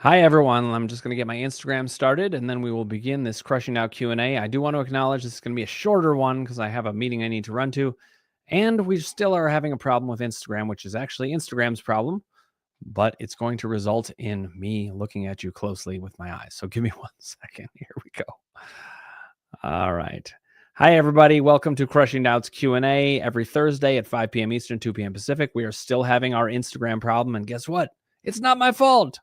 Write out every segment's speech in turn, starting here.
Hi, everyone. I'm just going to get my Instagram started, and then we will begin this Crushing Out Q&A. I do want to acknowledge this is going to be a shorter one because I have a meeting I need to run to, and we still are having a problem with Instagram, which is actually Instagram's problem, but it's going to result in me looking at you closely with my eyes. So give me 1 second. Here we go. All right. Hi, everybody. Welcome to Crushing Out's Q&A every Thursday at 5 p.m. Eastern, 2 p.m. Pacific. We are still having our Instagram problem, and guess what? It's not my fault.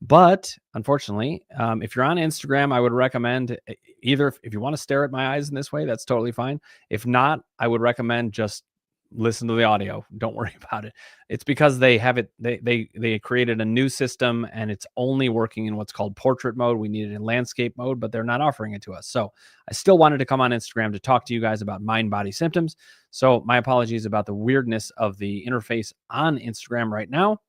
But unfortunately, if you're on Instagram, I would recommend either if you want to stare at my eyes in this way, that's totally fine. If not, I would recommend just listen to the audio. Don't worry about it. It's because they have it. They created a new system and it's only working in what's called portrait mode. We need it in landscape mode, but they're not offering it to us. So I still wanted to come on Instagram to talk to you guys about mind-body symptoms. So my apologies about the weirdness of the interface on Instagram right now.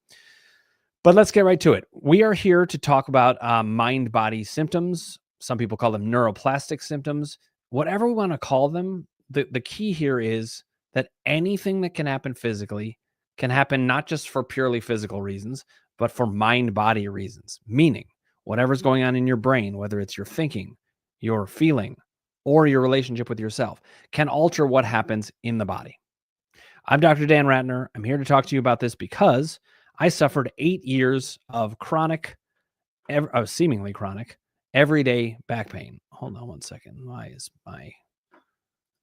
But let's get right to it. We are here to talk about mind-body symptoms. Some people call them neuroplastic symptoms. Whatever we want to call them, the key here is that anything that can happen physically can happen not just for purely physical reasons, but for mind-body reasons. Meaning, whatever's going on in your brain, whether it's your thinking, your feeling, or your relationship with yourself, can alter what happens in the body. I'm Dr. Dan Ratner. I'm here to talk to you about this because I suffered 8 years of seemingly chronic, everyday back pain. Hold on 1 second. Why is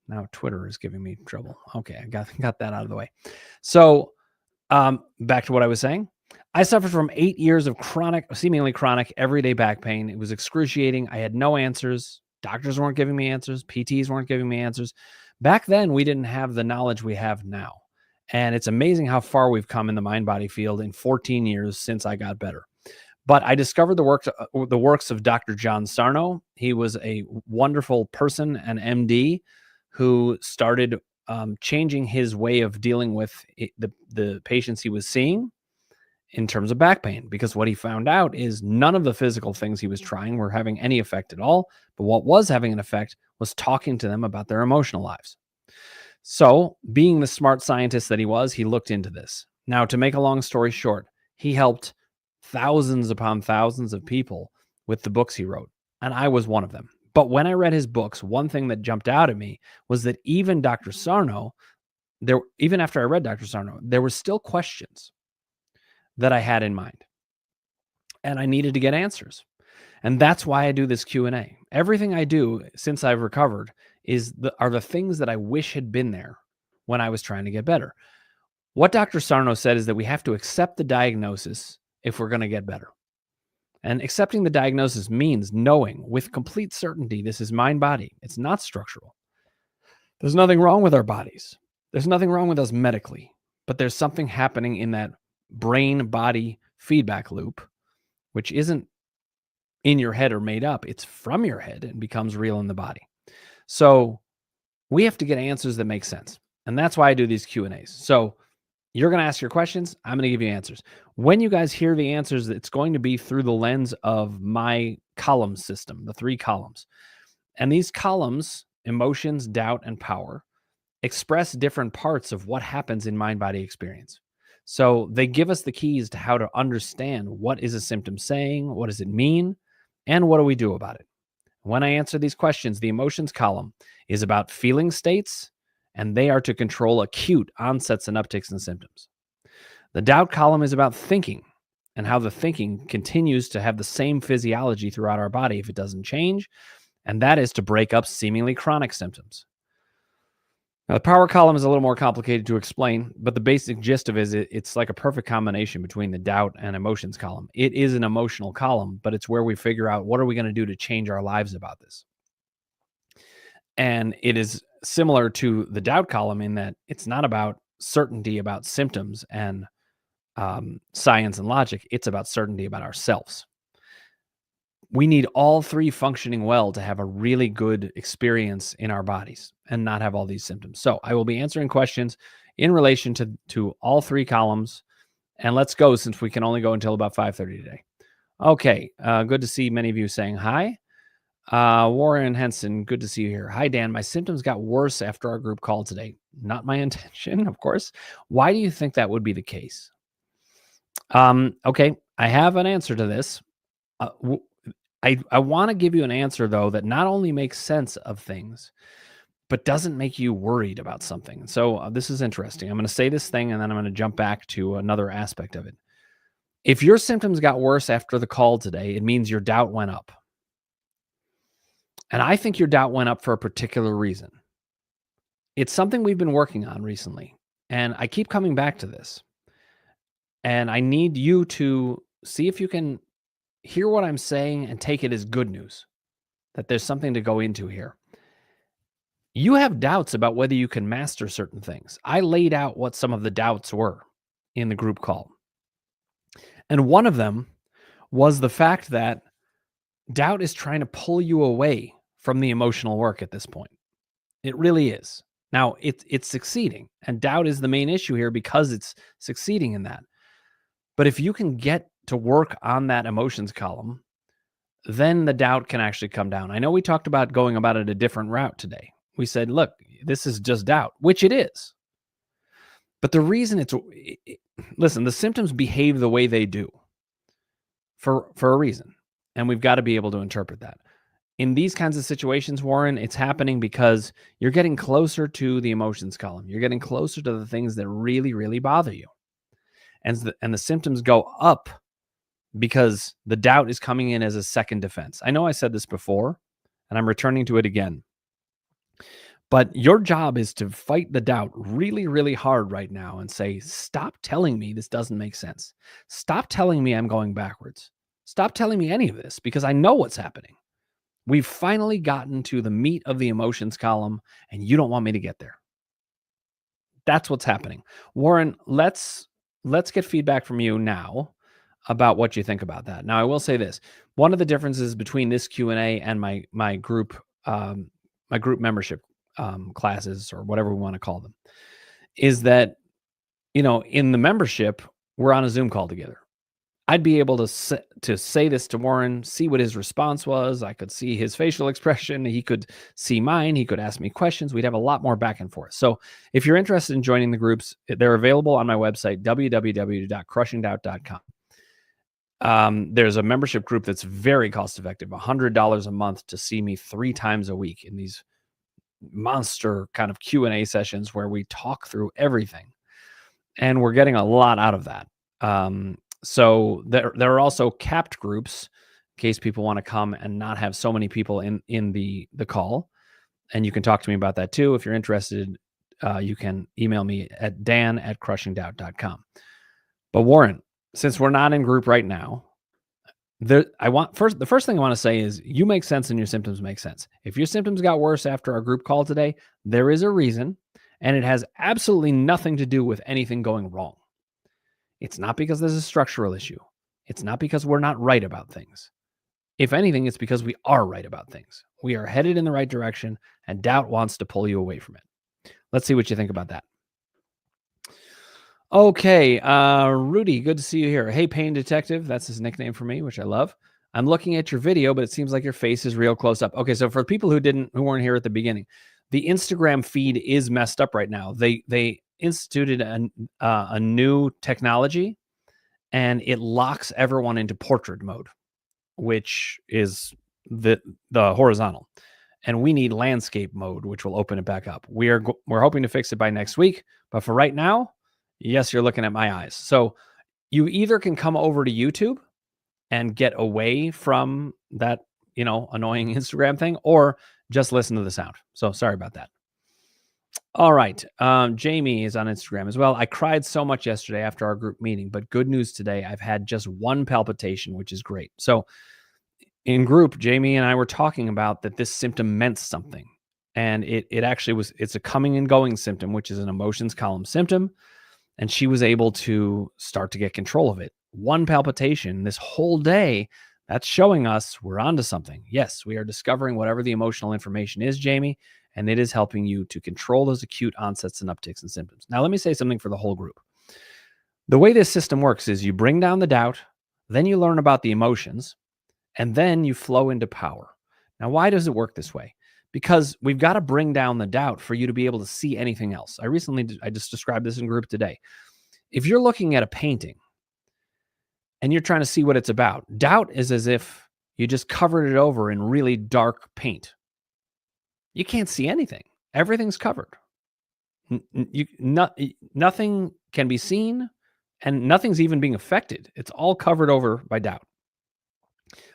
now Twitter is giving me trouble? Okay, I got that out of the way. So back to what I was saying. I suffered from 8 years of seemingly chronic, everyday back pain. It was excruciating. I had no answers. Doctors weren't giving me answers. PTs weren't giving me answers. Back then, we didn't have the knowledge we have now. And it's amazing how far we've come in the mind-body field in 14 years since I got better. But I discovered the works of Dr. John Sarno. He was a wonderful person, an MD, who started changing his way of dealing with the patients he was seeing in terms of back pain, because what he found out is none of the physical things he was trying were having any effect at all. But what was having an effect was talking to them about their emotional lives. So, being the smart scientist that he was, he looked into this. Now, to make a long story short, he helped thousands upon thousands of people with the books he wrote, and I was one of them. But when I read his books, one thing that jumped out at me was that even Dr. Sarno, even after I read Dr. Sarno, there were still questions that I had in mind, and I needed to get answers. And that's why I do this Q&A. Everything I do since I've recovered are the things that I wish had been there when I was trying to get better. What Dr. Sarno said is that we have to accept the diagnosis if we're going to get better. And accepting the diagnosis means knowing with complete certainty this is mind-body. It's not structural. There's nothing wrong with our bodies. There's nothing wrong with us medically, but there's something happening in that brain-body feedback loop, which isn't in your head or made up. It's from your head and becomes real in the body. So we have to get answers that make sense. And that's why I do these Q&As. So you're going to ask your questions. I'm going to give you answers. When you guys hear the answers, it's going to be through the lens of my column system, the 3 columns. And these columns, emotions, doubt, and power, express different parts of what happens in mind-body experience. So they give us the keys to how to understand what is a symptom saying, what does it mean, and what do we do about it? When I answer these questions, the emotions column is about feeling states, and they are to control acute onsets and upticks in symptoms. The doubt column is about thinking and how the thinking continues to have the same physiology throughout our body if it doesn't change, and that is to break up seemingly chronic symptoms. Now, the power column is a little more complicated to explain, but the basic gist of it is it's like a perfect combination between the doubt and emotions column. It is an emotional column, but it's where we figure out what are we going to do to change our lives about this. And it is similar to the doubt column in that it's not about certainty about symptoms and science and logic. It's about certainty about ourselves. We need all 3 functioning well to have a really good experience in our bodies and not have all these symptoms. So I will be answering questions in relation to all 3 columns. And let's go, since we can only go until about 5:30 today. Okay, good to see many of you saying hi. Warren Henson, good to see you here. Hi, Dan. My symptoms got worse after our group call today. Not my intention, of course. Why do you think that would be the case? Okay, I have an answer to this. I want to give you an answer, though, that not only makes sense of things, but doesn't make you worried about something. So this is interesting. I'm going to say this thing, and then I'm going to jump back to another aspect of it. If your symptoms got worse after the call today, it means your doubt went up. And I think your doubt went up for a particular reason. It's something we've been working on recently. And I keep coming back to this. And I need you to see if you can hear what I'm saying and take it as good news, that there's something to go into here. You have doubts about whether you can master certain things. I laid out what some of the doubts were in the group call. And one of them was the fact that doubt is trying to pull you away from the emotional work at this point. It really is. Now, it's succeeding, and doubt is the main issue here because it's succeeding in that. But if you can get to work on that emotions column, then the doubt can actually come down. I know we talked about going about it a different route today. We said, look, this is just doubt, which it is. But the reason listen, the symptoms behave the way they do for a reason. And we've got to be able to interpret that. In these kinds of situations, Warren, it's happening because you're getting closer to the emotions column. You're getting closer to the things that really, really bother you. And the symptoms go up because the doubt is coming in as a second defense. I know I said this before, and I'm returning to it again. But your job is to fight the doubt really, really hard right now and say, stop telling me this doesn't make sense. Stop telling me I'm going backwards. Stop telling me any of this because I know what's happening. We've finally gotten to the meat of the emotions column, and you don't want me to get there. That's what's happening. Warren, let's get feedback from you now about what you think about that. Now, I will say this. One of the differences between this Q&A and my group membership classes, or whatever we want to call them, is that, in the membership, we're on a Zoom call together. I'd be able to say this to Warren, see what his response was. I could see his facial expression. He could see mine. He could ask me questions. We'd have a lot more back and forth. So if you're interested in joining the groups, they're available on my website, www.crushingdoubt.com. There's a membership group that's very cost effective, $100 a month to see me 3 times a week in these monster kind of Q&A sessions where we talk through everything. And we're getting a lot out of that. So there are also capped groups in case people want to come and not have so many people in the call. And you can talk to me about that too. If you're interested, you can email me at dan@crushingdoubt.com. But Warren, since we're not in group right now, the first thing I want to say is you make sense and your symptoms make sense. If your symptoms got worse after our group call today, there is a reason, and it has absolutely nothing to do with anything going wrong. It's not because there's a structural issue. It's not because we're not right about things. If anything, it's because we are right about things. We are headed in the right direction, and doubt wants to pull you away from it. Let's see what you think about that. Okay, Rudy, good to see you here. Hey, Pain Detective, that's his nickname for me, which I love. I'm looking at your video, but it seems like your face is real close up. Okay, so for people who weren't here at the beginning, the Instagram feed is messed up right now. They instituted a new technology, and it locks everyone into portrait mode, which is the horizontal, and we need landscape mode, which will open it back up. We're hoping to fix it by next week, but for right now, yes, you're looking at my eyes. So you either can come over to YouTube and get away from that, annoying Instagram thing, or just listen to the sound. So sorry about that. All right. Jamie is on Instagram as well. I cried so much yesterday after our group meeting, but good news today. I've had just one palpitation, which is great. So in group, Jamie and I were talking about that this symptom meant something. And it actually it's a coming and going symptom, which is an emotions column symptom. And she was able to start to get control of it. One palpitation this whole day, that's showing us we're onto something. Yes, we are discovering whatever the emotional information is, Jamie, and it is helping you to control those acute onsets and upticks and symptoms. Now, let me say something for the whole group. The way this system works is you bring down the doubt, then you learn about the emotions, and then you flow into power. Now, why does it work this way? Because we've got to bring down the doubt for you to be able to see anything else. I just described this in group today. If you're looking at a painting and you're trying to see what it's about. Doubt is as if you just covered it over in really dark paint. You can't see anything. Everything's covered. Nothing can be seen, and nothing's even being affected. It's all covered over by doubt.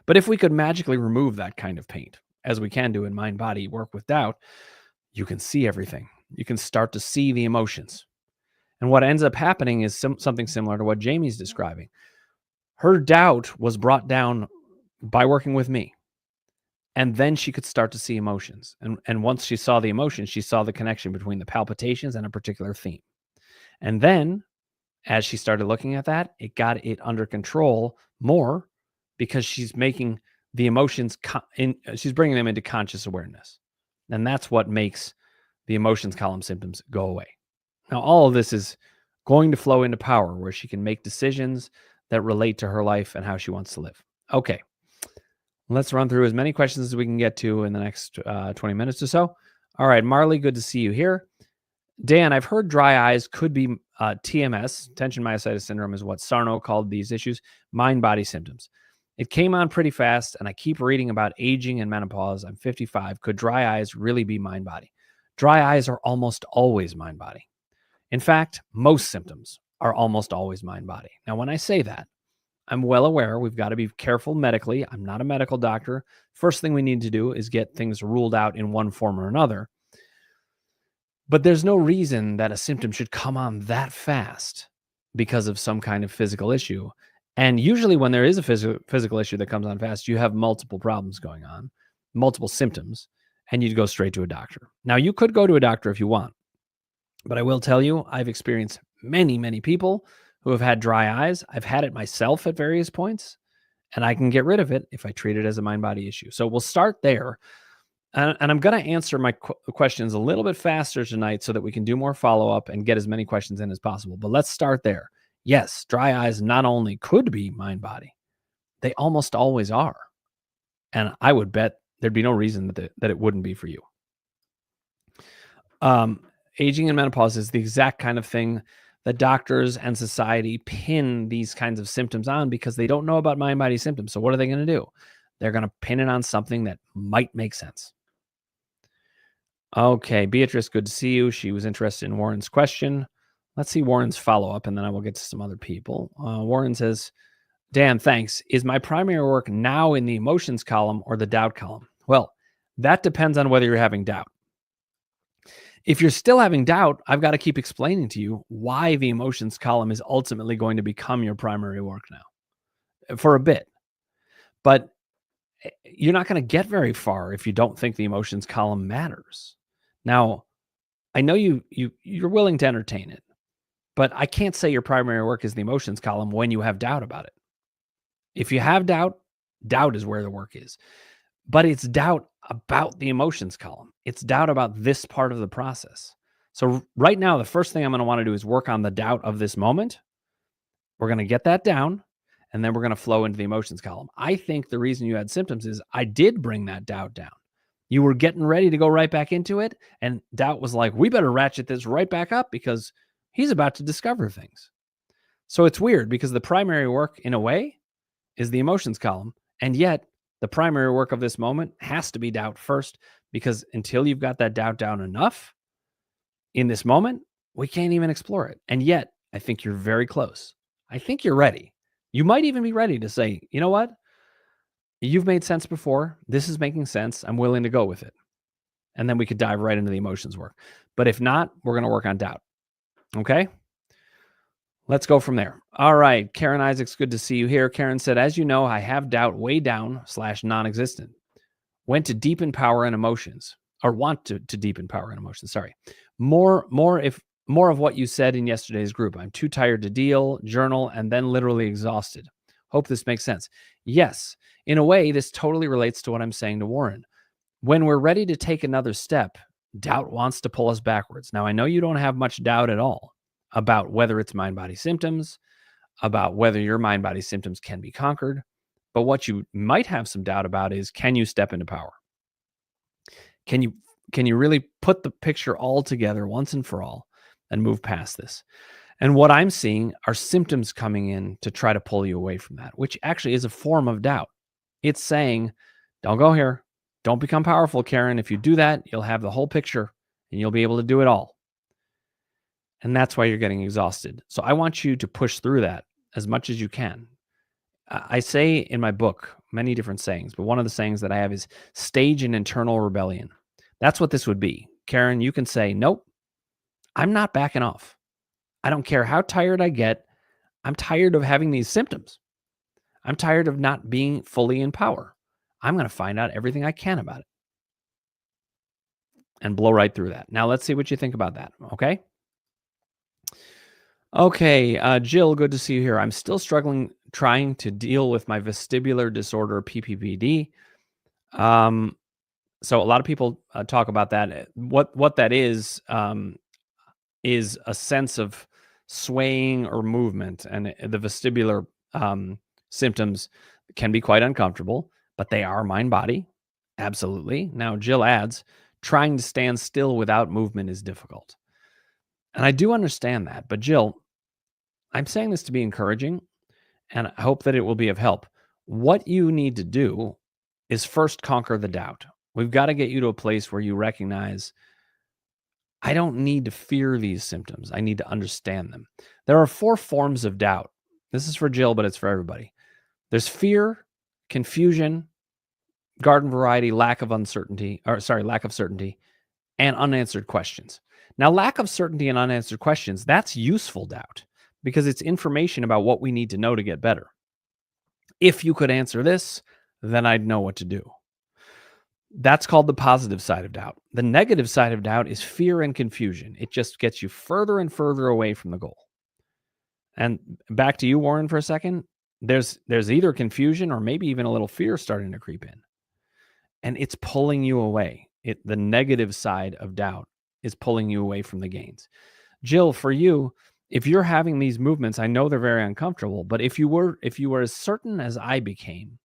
But if we could magically remove that kind of paint, as we can do in mind body work with doubt, you can see everything. You can start to see the emotions. And what ends up happening is something similar to what Jamie's describing. Her doubt was brought down by working with me. And then she could start to see emotions. And once she saw the emotions, she saw the connection between the palpitations and a particular theme. And then, as she started looking at that, it got it under control more because she's making the emotions, she's bringing them into conscious awareness. And that's what makes the emotions column symptoms go away. Now, all of this is going to flow into power, where she can make decisions that relate to her life and how she wants to live. Okay. Let's run through as many questions as we can get to in the next 20 minutes or so. All right, Marley, good to see you here. Dan, I've heard dry eyes could be TMS, tension myositis syndrome is what Sarno called these issues, mind-body symptoms. It came on pretty fast, and I keep reading about aging and menopause. I'm 55. Could dry eyes really be mind-body? Dry eyes are almost always mind-body. In fact, most symptoms are almost always mind-body. Now, when I say that, I'm well aware we've got to be careful medically. I'm not a medical doctor. First thing we need to do is get things ruled out in one form or another. But there's no reason that a symptom should come on that fast because of some kind of physical issue. And usually when there is a physical issue that comes on fast, you have multiple problems going on, multiple symptoms, and you'd go straight to a doctor. Now, you could go to a doctor if you want, but I will tell you, I've experienced many, many people who have had dry eyes. I've had it myself at various points, and I can get rid of it if I treat it as a mind-body issue. So we'll start there. And I'm going to answer my questions a little bit faster tonight so that we can do more follow-up and get as many questions in as possible. But let's start there. Yes, dry eyes not only could be mind-body, they almost always are. And I would bet there'd be no reason that it wouldn't be for you. Aging and menopause is the exact kind of thing that doctors and society pin these kinds of symptoms on because they don't know about mind-body symptoms. So what are they going to do? They're going to pin it on something that might make sense. Okay, Beatrice, good to see you. She was interested in Warren's question. Let's see Warren's follow-up, and then I will get to some other people. Warren says, Dan, thanks. Is my primary work now in the emotions column or the doubt column? Well, that depends on whether you're having doubt. If you're still having doubt, I've got to keep explaining to you why the emotions column is ultimately going to become your primary work now for a bit. But you're not going to get very far if you don't think the emotions column matters. Now, I know you're willing to entertain it, but I can't say your primary work is the emotions column when you have doubt about it. If you have doubt, doubt is where the work is. But it's doubt about the emotions column. It's doubt about this part of the process. So right now, the first thing I'm going to want to do is work on the doubt of this moment. We're going to get that down, and then we're going to flow into the emotions column. I think the reason you had symptoms is I did bring that doubt down. You were getting ready to go right back into it, and doubt was like, we better ratchet this right back up because he's about to discover things. So it's weird because the primary work, in a way, is the emotions column, and yet the primary work of this moment has to be doubt first, because until you've got that doubt down enough in this moment, we can't even explore it. And yet, I think you're very close. I think you're ready. You might even be ready to say, you know what? You've made sense before. This is making sense. I'm willing to go with it. And then we could dive right into the emotions work. But if not, we're going to work on doubt. Okay? Let's go from there. All right. Karen Isaacs, good to see you here. Karen said, as you know, I have doubt way down / non-existent. Went to deepen power and emotions, or want to deepen power and emotions. Sorry. More of what you said in yesterday's group. I'm too tired to deal, journal, and then literally exhausted. Hope this makes sense. Yes. In a way, this totally relates to what I'm saying to Warren. When we're ready to take another step, doubt wants to pull us backwards. Now, I know you don't have much doubt at all about whether it's mind-body symptoms, about whether your mind-body symptoms can be conquered. But what you might have some doubt about is, can you step into power? Can you really put the picture all together once and for all and move past this? And what I'm seeing are symptoms coming in to try to pull you away from that, which actually is a form of doubt. It's saying, don't go here. Don't become powerful, Karen. If you do that, you'll have the whole picture and you'll be able to do it all. And that's why you're getting exhausted. So I want you to push through that as much as you can. I say in my book many different sayings, but one of the sayings that I have is stage an internal rebellion. That's what this would be. Karen, you can say, nope, I'm not backing off. I don't care how tired I get. I'm tired of having these symptoms. I'm tired of not being fully in power. I'm going to find out everything I can about it and blow right through that. Now, let's see what you think about that. Okay. Okay. Jill, good to see you here. I'm still struggling trying to deal with my vestibular disorder, PPPD. So a lot of people talk about that. What that is a sense of swaying or movement, and the vestibular symptoms can be quite uncomfortable, but they are mind body. Absolutely. Now, Jill adds, trying to stand still without movement is difficult. And I do understand that. But Jill, I'm saying this to be encouraging, and I hope that it will be of help. What you need to do is first conquer the doubt. We've got to get you to a place where you recognize, I don't need to fear these symptoms. I need to understand them. There are 4 forms of doubt. This is for Jill, but it's for everybody. There's fear, confusion, garden variety, lack of certainty, and unanswered questions. Now, lack of certainty and unanswered questions, that's useful doubt because it's information about what we need to know to get better. If you could answer this, then I'd know what to do. That's called the positive side of doubt. The negative side of doubt is fear and confusion. It just gets you further and further away from the goal. And back to you, Warren, for a second. There's either confusion or maybe even a little fear starting to creep in. And it's pulling you away. The negative side of doubt is pulling you away from the gains. Jill, for you, if you're having these movements, I know they're very uncomfortable, but if you were as certain as I became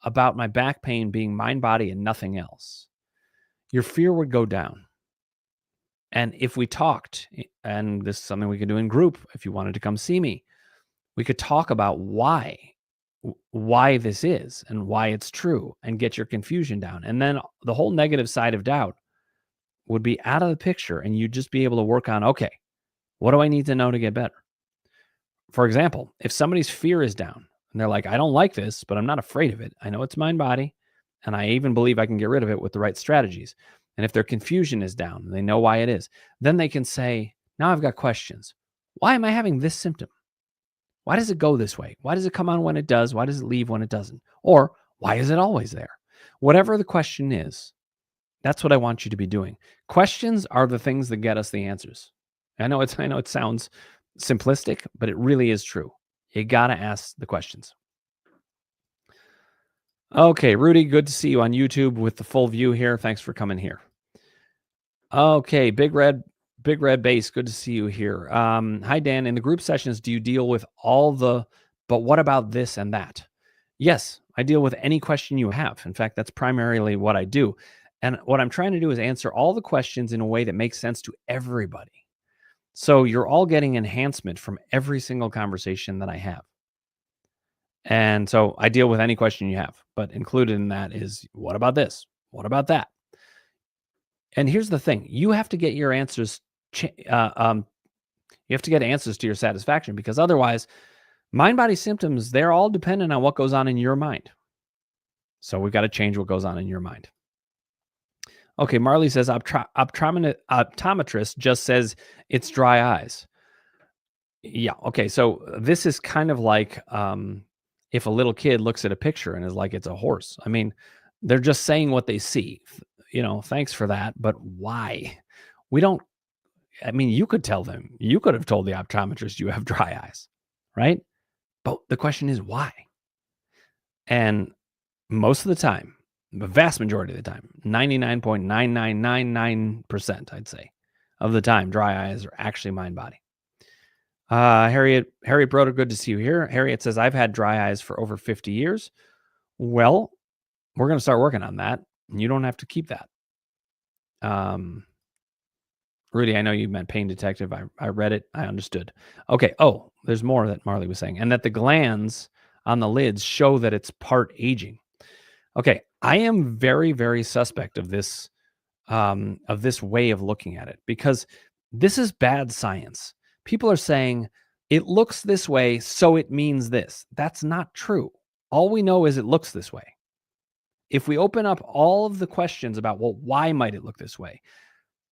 about my back pain being mind, body, and nothing else, your fear would go down. And if we talked, and this is something we could do in group, if you wanted to come see me, we could talk about why this is and why it's true and get your confusion down. And then the whole negative side of doubt would be out of the picture and you'd just be able to work on, okay, what do I need to know to get better? For example, if somebody's fear is down and they're like, I don't like this, but I'm not afraid of it. I know it's mind body, and I even believe I can get rid of it with the right strategies. And if their confusion is down, and they know why it is, then they can say, now I've got questions. Why am I having this symptom? Why does it go this way? Why does it come on when it does? Why does it leave when it doesn't? Or why is it always there? Whatever the question is, that's what I want you to be doing. Questions are the things that get us the answers. I know it sounds simplistic, but it really is true. You got to ask the questions. Okay, Rudy, good to see you on YouTube with the full view here. Thanks for coming here. Okay, Big Red Base, good to see you here. Hi, Dan. In the group sessions, do you deal with all the, but what about this and that? Yes, I deal with any question you have. In fact, that's primarily what I do. And what I'm trying to do is answer all the questions in a way that makes sense to everybody. So you're all getting enhancement from every single conversation that I have. And so I deal with any question you have, but included in that is, what about this? What about that? And here's the thing, you have to get your answers, you have to get answers to your satisfaction, because otherwise mind body symptoms, they're all dependent on what goes on in your mind. So we've got to change what goes on in your mind. Okay, Marley says, optometrist just says it's dry eyes. Yeah, okay, so this is kind of like if a little kid looks at a picture and is like, it's a horse. I mean, they're just saying what they see. Thanks for that, but why? You could tell them, you could have told the optometrist you have dry eyes, right? But the question is why? And most of the time, the vast majority of the time, 99.9999%, I'd say, of the time, dry eyes are actually mind body. Harriet Broder, good to see you here. Harriet says, I've had dry eyes for over 50 years. Well, we're going to start working on that. You don't have to keep that. Rudy, I know you meant pain detective. I read it. I understood. Okay. Oh, there's more that Marley was saying. And that the glands on the lids show that it's part aging. Okay. I am very, very suspect of this way of looking at it, because this is bad science. People are saying it looks this way, so it means this. That's not true. All we know is it looks this way. If we open up all of the questions about, well, why might it look this way?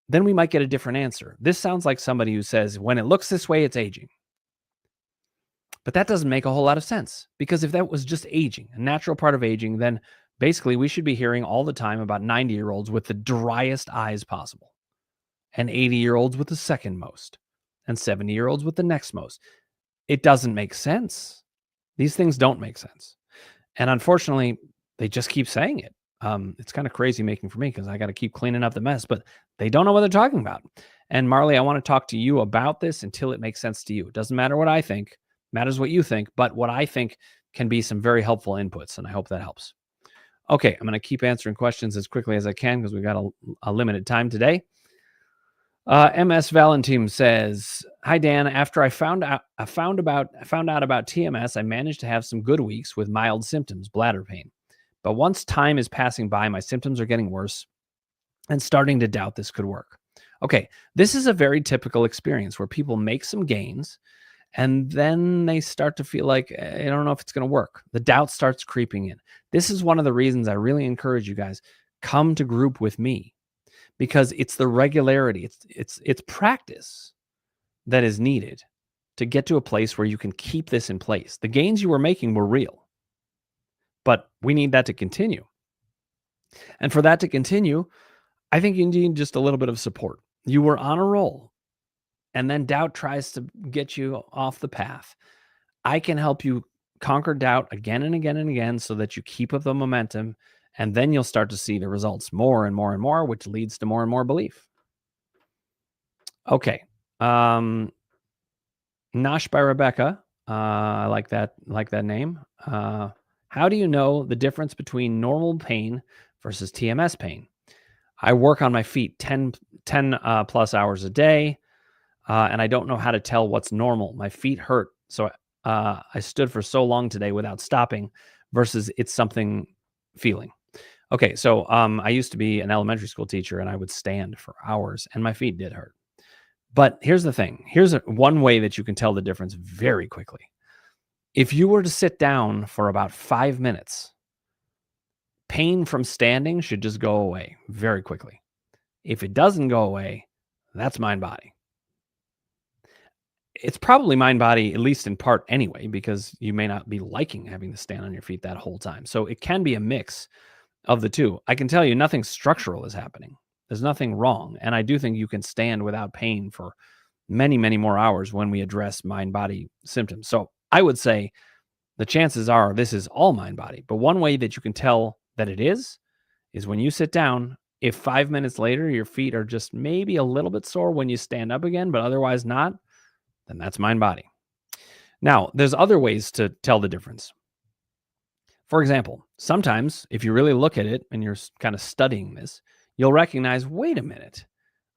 Then we might get a different answer. This sounds like somebody who says, when it looks this way, it's aging. But that doesn't make a whole lot of sense, because if that was just aging, a natural part of aging, then basically we should be hearing all the time about 90-year-olds with the driest eyes possible, and 80-year-olds with the second most, and 70-year-olds with the next most. It doesn't make sense. These things don't make sense. And unfortunately, they just keep saying it. It's kind of crazy making for me, because I got to keep cleaning up the mess, but they don't know what they're talking about. And Marley, I want to talk to you about this until it makes sense to you. It doesn't matter what I think, it matters what you think, but what I think can be some very helpful inputs, and I hope that helps. Okay, I'm going to keep answering questions as quickly as I can, because we've got a limited time today. MS Valentine says, "Hi Dan. After I found out about TMS, I managed to have some good weeks with mild symptoms, bladder pain. But once time is passing by, my symptoms are getting worse, and starting to doubt this could work." Okay, this is a very typical experience where people make some gains, and then they start to feel like, I don't know if it's going to work. The doubt starts creeping in. This is one of the reasons I really encourage you guys, come to group with me, because it's the regularity, it's practice that is needed to get to a place where you can keep this in place. The gains you were making were real, but we need that to continue. And for that to continue, I think you need just a little bit of support. You were on a roll, and then doubt tries to get you off the path. I can help you conquer doubt again and again and again, so that you keep up the momentum, and then you'll start to see the results more and more and more, which leads to more and more belief. Okay. Nosh by Rebecca. I like that name. How do you know the difference between normal pain versus TMS pain? I work on my feet 10 plus hours a day, and I don't know how to tell what's normal. My feet hurt, so I stood for so long today without stopping, versus it's something feeling. Okay, so I used to be an elementary school teacher, and I would stand for hours, and my feet did hurt. But here's the thing. Here's one way that you can tell the difference very quickly. If you were to sit down for about 5 minutes, pain from standing should just go away very quickly. If it doesn't go away, that's mind-body. It's probably mind-body, at least in part anyway, because you may not be liking having to stand on your feet that whole time. So it can be a mix of the two. I can tell you nothing structural is happening. There's nothing wrong. And I do think you can stand without pain for many, many more hours when we address mind-body symptoms. So I would say the chances are this is all mind-body. But one way that you can tell that it is when you sit down. If 5 minutes later your feet are just maybe a little bit sore when you stand up again, but otherwise not, then that's mind-body. Now, there's other ways to tell the difference. For example, sometimes if you really look at it and you're kind of studying this, you'll recognize, wait a minute,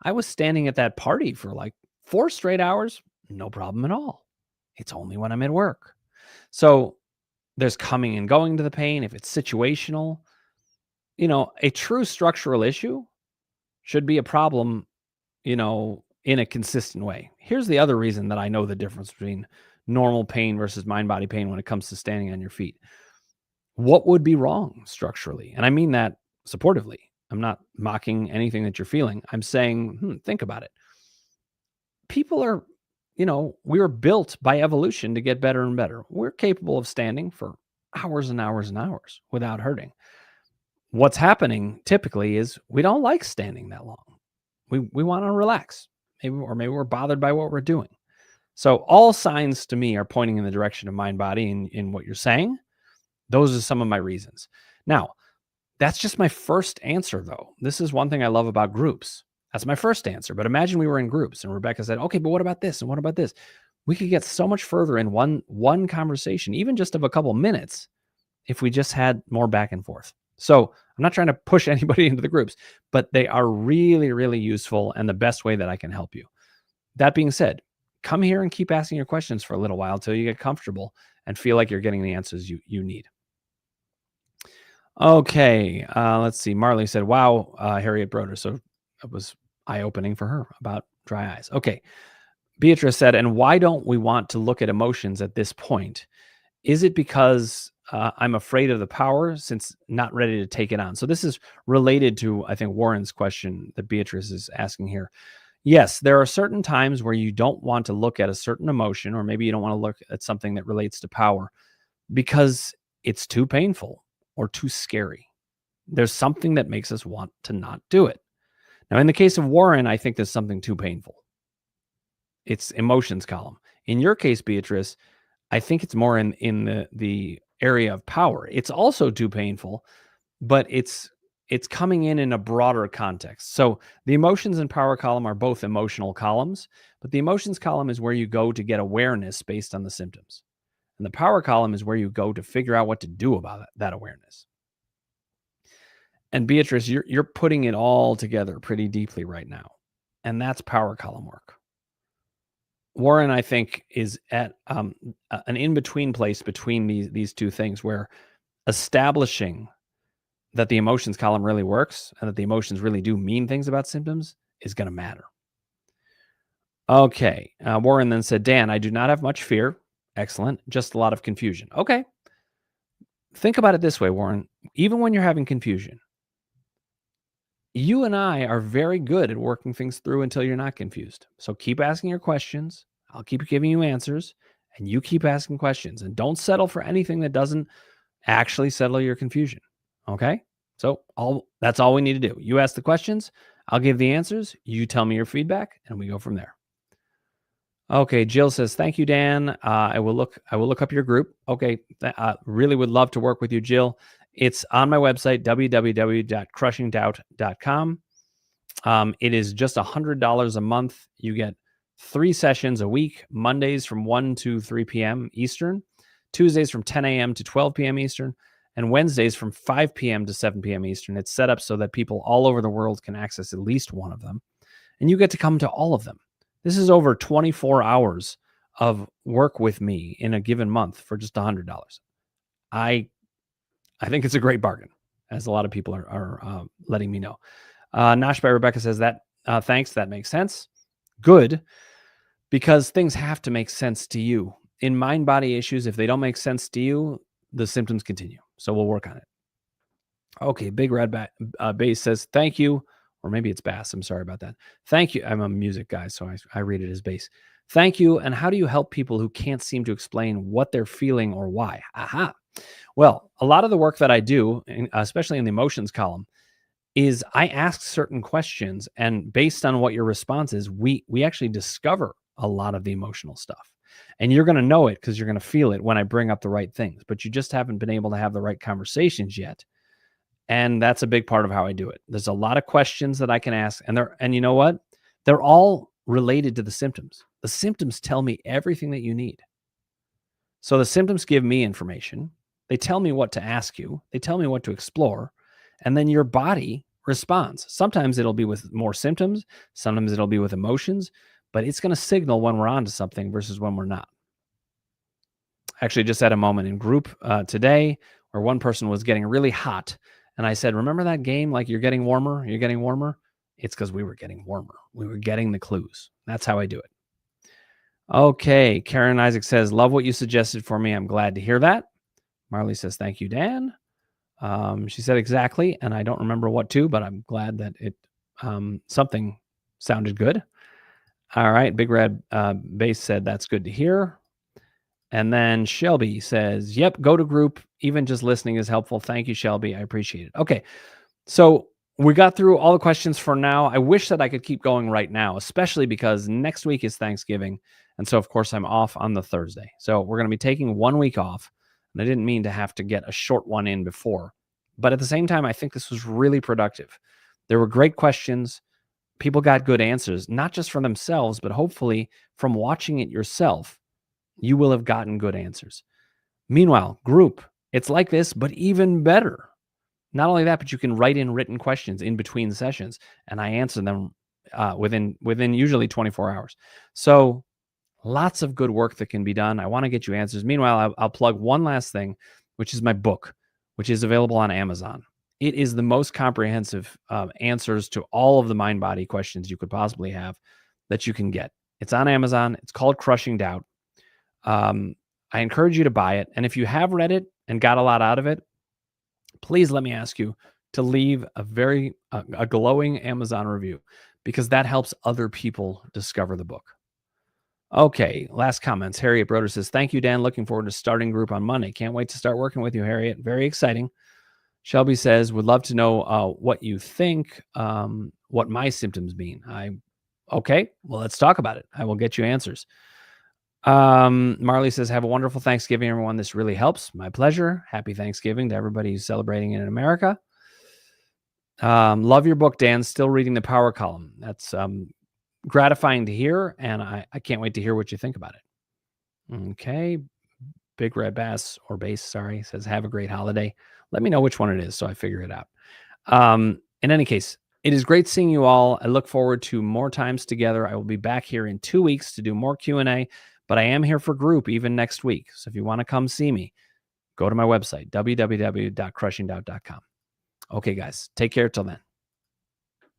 I was standing at that party for like 4 straight hours, no problem at all. It's only when I'm at work. So there's coming and going to the pain. If it's situational, a true structural issue should be a problem, in a consistent way. Here's the other reason that I know the difference between normal pain versus mind-body pain when it comes to standing on your feet. What would be wrong structurally? And I mean that supportively. I'm not mocking anything that you're feeling. I'm saying, think about it. People are, we were built by evolution to get better and better. We're capable of standing for hours and hours and hours without hurting. What's happening typically is we don't like standing that long. We want to relax. Maybe we're bothered by what we're doing. So all signs to me are pointing in the direction of mind-body in what you're saying. Those are some of my reasons. Now, that's just my first answer, though. This is one thing I love about groups. That's my first answer. But imagine we were in groups and Rebecca said, okay, but what about this? And what about this? We could get so much further in one conversation, even just of a couple minutes, if we just had more back and forth. So I'm not trying to push anybody into the groups, but they are really, really useful and the best way that I can help you. That being said, come here and keep asking your questions for a little while till you get comfortable and feel like you're getting the answers you need. Okay, let's see. Marley said, wow, Harriet Broder. So it was eye-opening for her about dry eyes. Okay. Beatrice said, and why don't we want to look at emotions at this point? Is it because I'm afraid of the power since not ready to take it on? So this is related to, I think, Warren's question that Beatrice is asking here. Yes, there are certain times where you don't want to look at a certain emotion, or maybe you don't want to look at something that relates to power because it's too painful or too scary. There's something that makes us want to not do it. Now, in the case of Warren, I think there's something too painful. It's emotions column. In your case, Beatrice, I think it's more in the area of power. It's also too painful, but it's coming in a broader context. So the emotions and power column are both emotional columns, but the emotions column is where you go to get awareness based on the symptoms. And the power column is where you go to figure out what to do about that awareness. And Beatrice, you're putting it all together pretty deeply right now. And that's power column work. Warren, I think, is at an in-between place between these two things where establishing that the emotions column really works and that the emotions really do mean things about symptoms is going to matter. Okay. Warren then said, Dan, I do not have much fear. Excellent. Just a lot of confusion. Okay. Think about it this way, Warren. Even when you're having confusion, you and I are very good at working things through until you're not confused. So keep asking your questions. I'll keep giving you answers, and you keep asking questions. And don't settle for anything that doesn't actually settle your confusion. Okay? So that's all we need to do. You ask the questions, I'll give the answers, you tell me your feedback, and we go from there. Okay, Jill says, thank you, Dan. I will look up your group. Okay, really would love to work with you, Jill. It's on my website, www.crushingdoubt.com. It is just $100 a month. You get 3 sessions a week, Mondays from 1 to 3 p.m. Eastern, Tuesdays from 10 a.m. to 12 p.m. Eastern, and Wednesdays from 5 p.m. to 7 p.m. Eastern. It's set up so that people all over the world can access at least one of them, and you get to come to all of them. This is over 24 hours of work with me in a given month for just $100. I think it's a great bargain, as a lot of people are letting me know. Nash by Rebecca says that, thanks, that makes sense. Good, because things have to make sense to you. In mind-body issues, if they don't make sense to you, the symptoms continue. So we'll work on it. Okay, Big Red Bass says, thank you. Or maybe it's Bass. I'm sorry about that. Thank you. I'm a music guy, so I read it as Bass. Thank you. And how do you help people who can't seem to explain what they're feeling or why? Aha. Well, a lot of the work that I do, especially in the emotions column, is I ask certain questions, and based on what your response is, we actually discover a lot of the emotional stuff. And you're going to know it because you're going to feel it when I bring up the right things, but you just haven't been able to have the right conversations yet. And that's a big part of how I do it. There's a lot of questions that I can ask, and you know what? They're all related to the symptoms. The symptoms tell me everything that you need. So the symptoms give me information. They tell me what to ask you. They tell me what to explore. And then your body responds. Sometimes it'll be with more symptoms. Sometimes it'll be with emotions. But it's going to signal when we're onto something versus when we're not. Actually, just had a moment in group today where one person was getting really hot. And I said, remember that game? Like, you're getting warmer. You're getting warmer. It's because we were getting warmer. We were getting the clues. That's how I do it. Okay. Karen Isaac says, love what you suggested for me. I'm glad to hear that. Marley says, thank you, Dan. She said exactly, and I don't remember what to, but I'm glad that it something sounded good. All right. Big Red Bass said, that's good to hear. And then Shelby says, yep, go to group. Even just listening is helpful. Thank you, Shelby. I appreciate it. Okay. So we got through all the questions for now. I wish that I could keep going right now, especially because next week is Thanksgiving. And so, of course, I'm off on the Thursday. So we're going to be taking 1 week off. And I didn't mean to have to get a short one in before. But at the same time, I think this was really productive. There were great questions. People got good answers, not just for themselves, but hopefully from watching it yourself, you will have gotten good answers. Meanwhile, group, it's like this, but even better. Not only that, but you can write in written questions in between sessions, and I answer them within usually 24 hours. So lots of good work that can be done. I want to get you answers. Meanwhile, I'll plug one last thing, which is my book, which is available on Amazon. It is the most comprehensive answers to all of the mind-body questions you could possibly have that you can get. It's on Amazon. It's called Crushing Doubt. I encourage you to buy it. And if you have read it and got a lot out of it, please let me ask you to leave a glowing Amazon review, because that helps other people discover the book. Okay, last comments. Harriet Broder says, thank you, Dan. Looking forward to starting group on Monday. Can't wait to start working with you, Harriet. Very exciting. Shelby says, would love to know what you think, what my symptoms mean. Okay, well, let's talk about it. I will get you answers. Marley says, have a wonderful Thanksgiving, everyone. This really helps. My pleasure. Happy Thanksgiving to everybody who's celebrating it in America. Love your book, Dan. Still reading the Power Column. That's gratifying to hear, and I can't wait to hear what you think about it. Okay. Big Red Bass, or Bass, sorry, says, have a great holiday. Let me know which one it is so I figure it out. In any case, it is great seeing you all. I look forward to more times together. I will be back here in 2 weeks to do more Q&A, but I am here for group even next week. So if you want to come see me, go to my website, www.crushingdoubt.com. Okay, guys, take care till then.